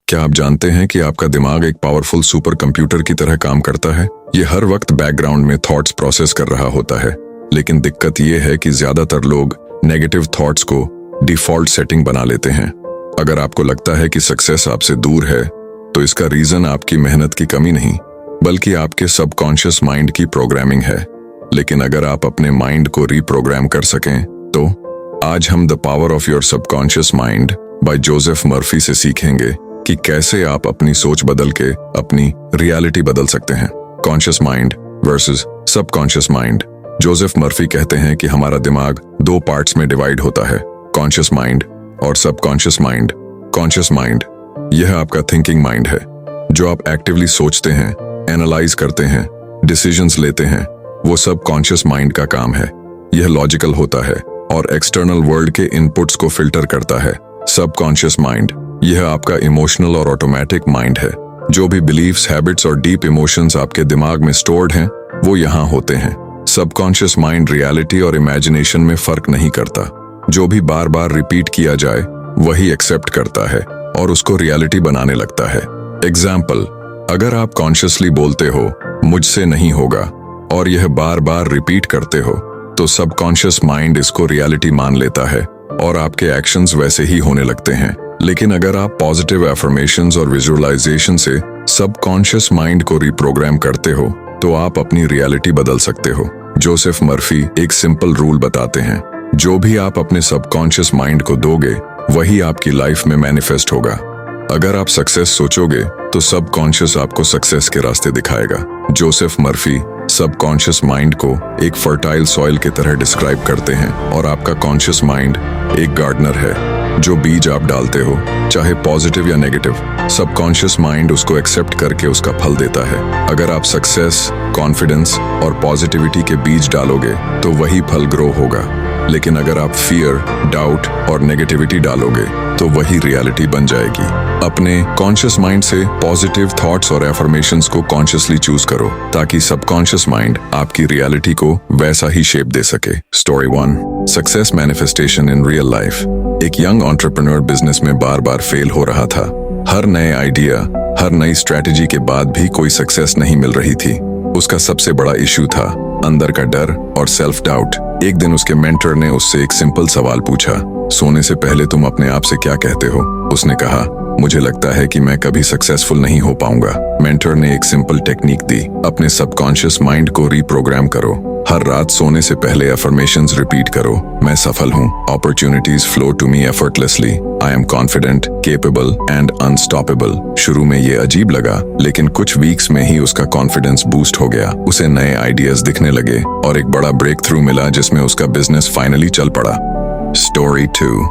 क्या आप जानते हैं कि आपका दिमाग एक पावरफुल सुपर कंप्यूटर की तरह काम करता है? ये हर वक्त बैकग्राउंड में थॉट्स प्रोसेस कर रहा होता है, लेकिन दिक्कत ये है कि ज्यादातर लोग नेगेटिव थॉट्स को डिफॉल्ट सेटिंग बना लेते हैं। अगर आपको लगता है कि सक्सेस आपसे दूर है, तो इसका रीजन आपकी मेहनत की कमी नहीं, बल्कि आपके सबकॉन्शियस माइंड की प्रोग्रामिंग है। लेकिन अगर आप अपने माइंड को रीप्रोग्राम कर सकें, तो आज हम the power of your subconscious mind bye Joseph Murphy से सीखेंगे कि कैसे आप अपनी सोच बदल के अपनी रियलिटी बदल सकते हैं। Conscious mind versus subconscious mind. Joseph Murphy कहते हैं कि हमारा दिमाग दो पार्ट्स में डिवाइड होता है, कॉन्शियस माइंड और सबकॉन्शियस माइंड। कॉन्शियस माइंड यह आपका थिंकिंग माइंड है, जो आप एक्टिवली सोचते हैं, एनालाइज करते हैं, डिसीजंस लेते हैं। वो सबकॉन्शियस माइंड का काम है। यह लॉजिकल होता है और एक्सटर्नल वर्ल्ड के इनपुट्स को फिल्टर करता है। सबकॉन्शियस माइंड यह आपका इमोशनल और ऑटोमेटिक माइंड है। जो भी बिलीफ्स, हैबिट्स और डीप इमोशंस आपके दिमाग में स्टोर्ड हैं, वो यहाँ होते हैं। सबकॉन्शियस माइंड रियलिटी और इमेजिनेशन में फर्क नहीं करता। जो भी बार बार रिपीट किया जाए, वही एक्सेप्ट करता है और उसको रियलिटी बनाने लगता है। एग्जाम्पल, अगर आप कॉन्शियसली बोलते हो मुझसे नहीं होगा और यह बार बार रिपीट करते हो, तो सबकॉन्शियस माइंड इसको रियलिटी मान लेता है और आपके एक्शंस वैसे ही होने लगते हैं। लेकिन अगर आप पॉजिटिव एफर्मेशंस और विजुअलाइजेशन से सबकॉन्शियस माइंड को रिप्रोग्राम करते हो, तो आप अपनी रियलिटी बदल सकते हो। जोसेफ मर्फी एक सिंपल रूल बताते हैं, जो भी आप अपने सबकॉन्शियस माइंड को दोगे, वही आपकी लाइफ में मैनिफेस्ट होगा। अगर आप सक्सेस सोचोगे, तो सबकॉन्शियस आपको सक्सेस के रास्ते दिखाएगा। जोसेफ मर्फी सबकॉन्शियस माइंड को एक फर्टाइल सॉइल की तरह डिस्क्राइब करते हैं और आपका कॉन्शियस माइंड एक गार्डनर है। जो बीज आप डालते हो, चाहे पॉजिटिव या नेगेटिव, सबकॉन्शियस माइंड उसको एक्सेप्ट करके उसका फल देता है। अगर आप सक्सेस, कॉन्फिडेंस और पॉजिटिविटी के बीज डालोगे, तो वही फल ग्रो होगा। लेकिन अगर आप फियर, डाउट और नेगेटिविटी डालोगे, तो वही रियलिटी बन जाएगी। अपने कॉन्शियस माइंड से पॉजिटिव थॉट्स और एफर्मेशंस को कॉन्शियसली चूज करो, ताकि सबकॉन्शियस माइंड आपकी रियलिटी को वैसा ही शेप दे सके। Story 1, success manifestation in real life. एक यंग एंटरप्रेन्योर बिजनेस में बार बार फेल हो रहा था। हर नए आइडिया, हर नई स्ट्रेटेजी के बाद भी कोई सक्सेस नहीं मिल रही थी। उसका सबसे बड़ा इश्यू था अंदर का डर और सेल्फ डाउट। एक दिन उसके मेंटर ने उससे एक सिंपल सवाल पूछा, सोने से पहले तुम अपने आप से क्या कहते हो? उसने कहा, मुझे लगता है कि मैं कभी सक्सेसफुल नहीं हो पाऊंगा। मेंटर ने एक सिंपल टेक्निक दी, अपने सबकॉन्शियस माइंड को रीप्रोग्राम करो। हर रात सोने से पहले अफर्मेशंस रिपीट करो, मैं सफल हूँ, opportunities flow to me effortlessly, I am confident, capable and unstoppable. शुरू में ये अजीब लगा, लेकिन कुछ वीक्स में ही उसका कॉन्फिडेंस बूस्ट हो गया। उसे नए आइडियाज दिखने लगे और एक बड़ा ब्रेक थ्रू मिला, जिसमें उसका बिजनेस फाइनली चल पड़ा। Story 2,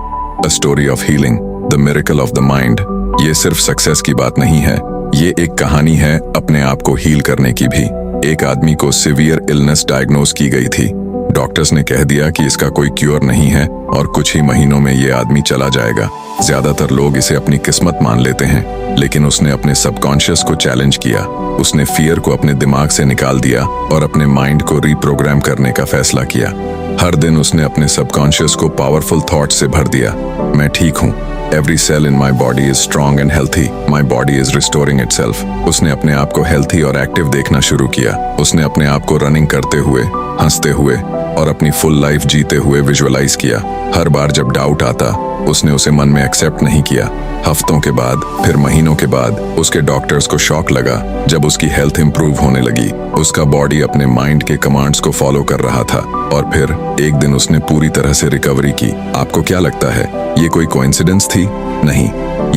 a story of healing, the miracle of the mind. ये सिर्फ सक्सेस की बात नहीं है, ये एक कहानी है अपने आप को हील करने की भी। एक आदमी को सिवियर इलनेस डायग्नोज की गई थी। डॉक्टर्स ने कह दिया कि इसका कोई क्योर नहीं है और कुछ ही महीनों में ये आदमी चला जाएगा। ज्यादातर लोग इसे अपनी किस्मत मान लेते हैं, लेकिन उसने अपने सबकॉन्शियस को चैलेंज किया। उसने फियर को अपने दिमाग से निकाल दिया और अपने माइंड को रीप्रोग्राम करने का फैसला किया। हर दिन उसने अपने सबकॉन्शियस को पावरफुल थॉट से भर दिया। मैं ठीक हूँ, Every cell in my body is strong and healthy. My body is restoring itself. उसने अपने आप को हेल्थी और एक्टिव देखना शुरू किया। उसने अपने आप को रनिंग करते हुए, हंसते हुए और अपनी फुल लाइफ जीते हुए विजुअलाइज किया। हर बार जब डाउट आता, उसने उसे मन में एक्सेप्ट नहीं किया। हफ्तों के बाद, फिर महीनों के बाद, उसके डॉक्टर्स को शॉक लगा जब उसकी हेल्थ इंप्रूव होने लगी। उसका बॉडी अपने माइंड के कमांड्स को फॉलो कर रहा था और फिर एक दिन उसने पूरी तरह से रिकवरी की। आपको क्या लगता है, ये कोई कोइंसिडेंस थी? नहीं,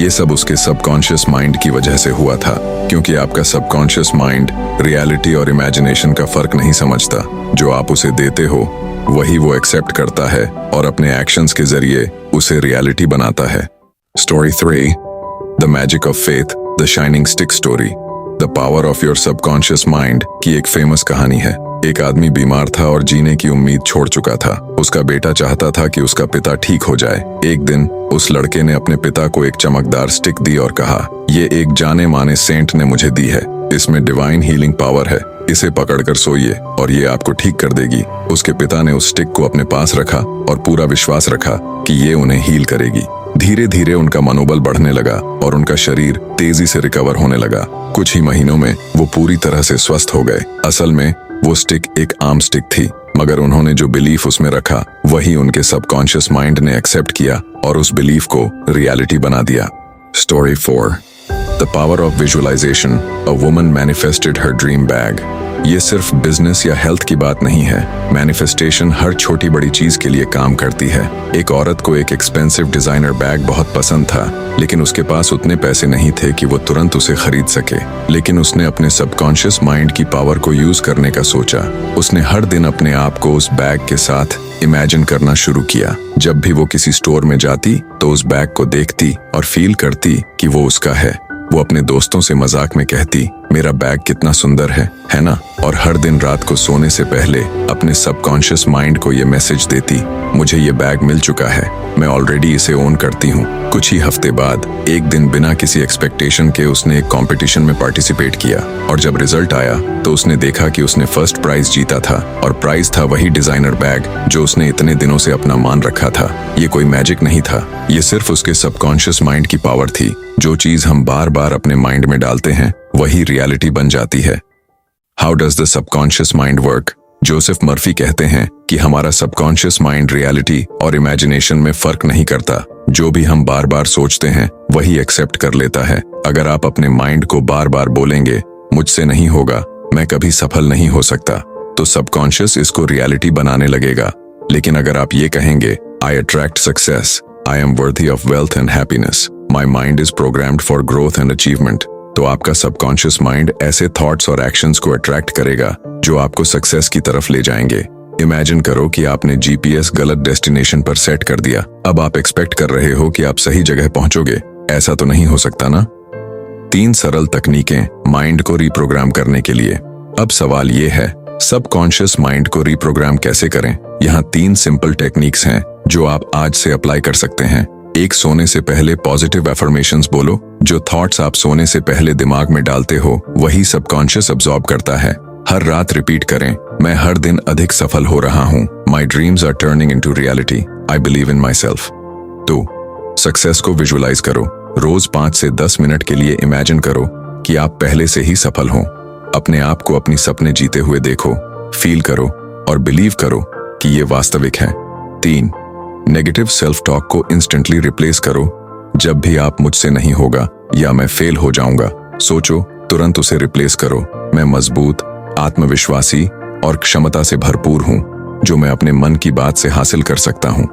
ये सब उसके सबकॉन्शियस माइंड की वजह से हुआ था, क्योंकि आपका सबकॉन्शियस माइंड रियलिटी और इमेजिनेशन का फर्क नहीं समझता। जो आप उसे देते हो, वही वो एक्सेप्ट करता है और अपने एक्शंस के जरिए उसे रियलिटी बनाता है। Story 3, the magic of faith, the shining stick story. The power of your subconscious mind की एक फेमस कहानी है। एक आदमी बीमार था और जीने की उम्मीद छोड़ चुका था। उसका बेटा चाहता था कि उसका पिता ठीक हो जाए। एक दिन उस लड़के ने अपने पिता को एक चमकदार स्टिक दी और कहा, ये एक जाने माने सेंट ने मुझे दी है, इसमें डिवाइन हीलिंग पावर है, इसे पकड़कर सोइए और ये आपको ठीक कर देगी। उसके पिता ने उस स्टिक को अपने पास रखा और पूरा विश्वास रखा कि ये उन्हें हील करेगी। धीरे धीरे उनका मनोबल बढ़ने लगा और उनका शरीर तेजी से रिकवर होने लगा। कुछ ही महीनों में वो पूरी तरह से स्वस्थ हो गए। असल में वो स्टिक एक आम स्टिक थी, मगर उन्होंने जो बिलीफ उसमें रखा वही उनके सबकॉन्शियस माइंड ने एक्सेप्ट किया और उस बिलीफ को रियलिटी बना दिया। Story 4, the power of visualization, a woman manifested her dream bag. ये सिर्फ बिजनेस या हेल्थ की बात नहीं है। मैनिफेस्टेशन हर छोटी बड़ी चीज के लिए काम करती है। एक औरत को एक एक्सपेंसिव डिजाइनर बैग बहुत पसंद था, लेकिन उसके पास उतने पैसे नहीं थे कि वो तुरंत उसे खरीद सके। लेकिन उसने अपने सबकॉन्शियस माइंड की पावर को यूज करने का सोचा। उसने हर दिन अपने आप को उस बैग के साथ इमेजिन करना शुरू किया। जब भी वो किसी स्टोर में जाती तो उस बैग को देखती और फील करती कि वो उसका है। वो अपने दोस्तों से मजाक में कहती, मेरा बैग कितना सुंदर है ना? और हर दिन रात को सोने से पहले अपने सबकॉन्शियस माइंड को ये मैसेज देती, मुझे ये बैग मिल चुका है, मैं ऑलरेडी इसे ओन करती हूँ। कुछ ही हफ्ते बाद एक दिन बिना किसी एक्सपेक्टेशन के उसने एक कंपटीशन में पार्टिसिपेट किया और जब रिजल्ट आया तो उसने देखा कि उसने फर्स्ट प्राइज जीता था और प्राइज था वही डिजाइनर बैग जो उसने इतने दिनों से अपना मान रखा था। ये कोई मैजिक नहीं था, ये सिर्फ उसके सबकॉन्शियस माइंड की पावर थी। जो चीज हम बार बार अपने माइंड में डालते हैं वही रियलिटी बन जाती है। How does the subconscious mind work? Joseph Murphy कहते हैं कि हमारा सबकॉन्शियस माइंड रियलिटी और इमेजिनेशन में फर्क नहीं करता। जो भी हम बार बार सोचते हैं वही एक्सेप्ट कर लेता है। अगर आप अपने माइंड को बार बार बोलेंगे, मुझसे नहीं होगा, मैं कभी सफल नहीं हो सकता, तो सबकॉन्शियस इसको रियलिटी बनाने लगेगा। लेकिन अगर आप ये कहेंगे, I attract success, I am worthy of wealth and happiness, my mind is programmed for growth and achievement, तो आपका सबकॉन्शियस माइंड ऐसे थॉट्स और एक्शंस को अट्रैक्ट करेगा जो आपको सक्सेस की तरफ ले जाएंगे। इमेजिन करो कि आपने जीपीएस गलत डेस्टिनेशन पर सेट कर दिया। अब आप एक्सपेक्ट कर रहे हो कि आप सही जगह पहुंचोगे। ऐसा तो नहीं हो सकता ना? 3 सरल तकनीकें माइंड को रिप्रोग्राम करने के लिए। अब सवाल ये है, सबकॉन्शियस माइंड को रिप्रोग्राम कैसे करें? यहाँ 3 सिंपल टेक्निक्स हैं जो आप आज से अप्लाई कर सकते हैं। एक, सोने से पहले पॉजिटिव एफर्मेशंस बोलो। जो थॉट्स आप सोने से पहले दिमाग में डालते हो वही सबकॉन्शियस अब्सॉर्ब करता है। हर रात रिपीट करें, मैं हर दिन अधिक सफल हो रहा हूँ, my dreams are turning into reality, I believe in myself. 2, success को विजुअलाइज करो। रोज 5 से 10 मिनट के लिए इमेजिन करो कि आप पहले से ही सफल हो। अपने आप को अपनी सपने जीते हुए देखो, फील करो और बिलीव करो कि ये वास्तविक है। 3, नेगेटिव सेल्फ टॉक को इंस्टेंटली रिप्लेस करो। जब भी आप मुझसे नहीं होगा या मैं फेल हो जाऊंगा सोचो, तुरंत उसे रिप्लेस करो, मैं मजबूत, आत्मविश्वासी और क्षमता से भरपूर हूं, जो मैं अपने मन की बात से हासिल कर सकता हूं।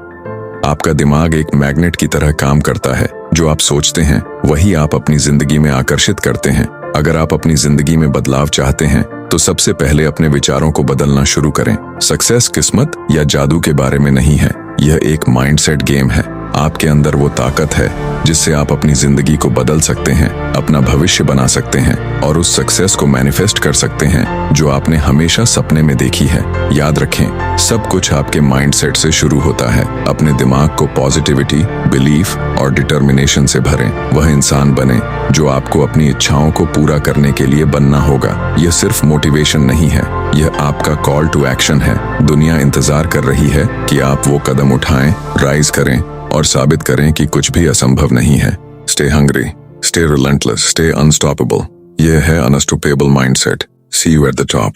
आपका दिमाग एक मैग्नेट की तरह काम करता है। जो आप सोचते हैं वही आप अपनी जिंदगी में आकर्षित करते हैं। अगर आप अपनी जिंदगी में बदलाव चाहते हैं तो सबसे पहले अपने विचारों को बदलना शुरू करें। सक्सेस किस्मत या जादू के बारे में नहीं है, यह एक माइंडसेट गेम है। आपके अंदर वो ताकत है जिससे आप अपनी जिंदगी को बदल सकते हैं, अपना भविष्य बना सकते हैं और उस सक्सेस को मैनिफेस्ट कर सकते हैं जो आपने हमेशा सपने में देखी है। याद रखें, सब कुछ आपके माइंडसेट से शुरू होता है। अपने दिमाग को पॉजिटिविटी, बिलीफ और डिटर्मिनेशन से भरें। वह इंसान बने जो आपको अपनी इच्छाओं को पूरा करने के लिए बनना होगा। यह सिर्फ मोटिवेशन नहीं है, यह आपका कॉल टू एक्शन है। दुनिया इंतजार कर रही है कि आप वो कदम उठाएं, राइज करें और साबित करें कि कुछ भी असंभव नहीं है। Stay hungry, stay relentless, stay unstoppable. यह है unstoppable mindset. See you at the top.